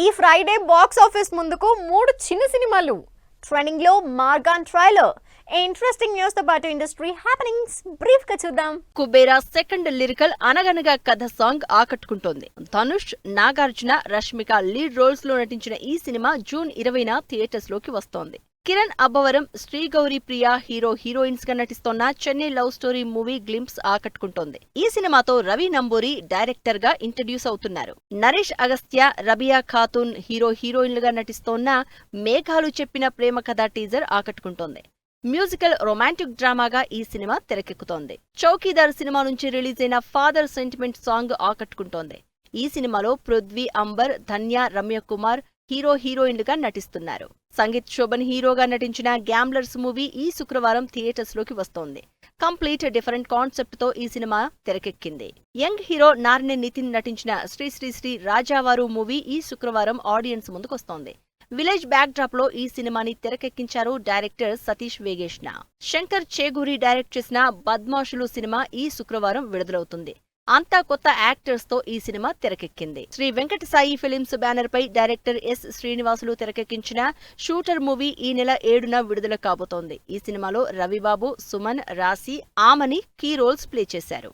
ఈ Friday box office ముందుకు 3 చిన్న సినిమాలు ట్రెండింగ్ లో మార్గాన్ ట్రైలర్. ఇంట్రెస్టింగ్ న్యూస్ తో పాటు ఇండస్ట్రీ హ్యాపెనింగ్స్ బ్రీఫ్ గా చూద్దాం. Kubera second lyrical Anaganaga Katha song ఆకట్టుకుంటోంది. ధనుష్, నాగార్జున, రష్మిక లీడ్ రోల్స్ లో నటించిన ఈ సినిమా జూన్ 20న థియేటర్స్ లోకి వస్తోంది. కిరణ్ అబ్బవరం, శ్రీగౌరి ప్రియా హీరోయిన్స్ గా నటిస్తోన్న Chennai love story movie glimpse ఆకట్టుకుంటోంది. ఈ సినిమాతో రవి నంబూరి డైరెక్టర్ గా ఇంట్రడ్యూస్ అవుతున్నారు. నరేష్ అగస్త్య, రబియా ఖాతూన్ హీరోయిన్లుగా నటిస్తోన్న మేఘాలు చెప్పిన ప్రేమ కథ టీజర్ ఆకట్టుకుంటోంది. మ్యూజికల్ రొమాంటిక్ డ్రామాగా ఈ సినిమా తెరకెక్కుతోంది. చౌకీదార్ సినిమా నుంచి రిలీజ్ అయిన ఫాదర్ సెంటిమెంట్ సాంగ్ ఆకట్టుకుంటోంది. ఈ సినిమాలో పృథ్వీ, అంబర్, ధన్య, రమ్యకుమార్ హీరోయిన్లుగా నటిస్తున్నారు. సంగీత్ శోభన్ హీరోగా నటించిన గ్యాంబ్లర్స్ మూవీ ఈ శుక్రవారం థియేటర్స్ లోకి వస్తోంది. కంప్లీట్ డిఫరెంట్ కాన్సెప్ట్ తో ఈ సినిమా తెరకెక్కింది. యంగ్ హీరో నార్నె నితిన్ నటించిన శ్రీ రాజావారు మూవీ ఈ శుక్రవారం ఆడియన్స్ ముందుకొస్తోంది. విలేజ్ బ్యాక్ డ్రాప్ లో ఈ సినిమాని తెరకెక్కించారు డైరెక్టర్ సతీష్ వేగేష్ణ. శంకర్ చేగూరి డైరెక్ట్ చేసిన బద్మాషులు సినిమా ఈ శుక్రవారం విడుదలవుతుంది. అంతా కొత్త యాక్టర్స్ తో ఈ సినిమా తెరకెక్కింది. శ్రీ వెంకట సాయి ఫిలిమ్స్ బ్యానర్ పై డైరెక్టర్ ఎస్ శ్రీనివాసులు తెరకెక్కించిన షూటర్ మూవీ ఈ నెల 7న విడుదల కాబోతోంది. ఈ సినిమాలో రవిబాబు, సుమన్, రాశి, ఆమని కీ రోల్స్ ప్లే చేశారు.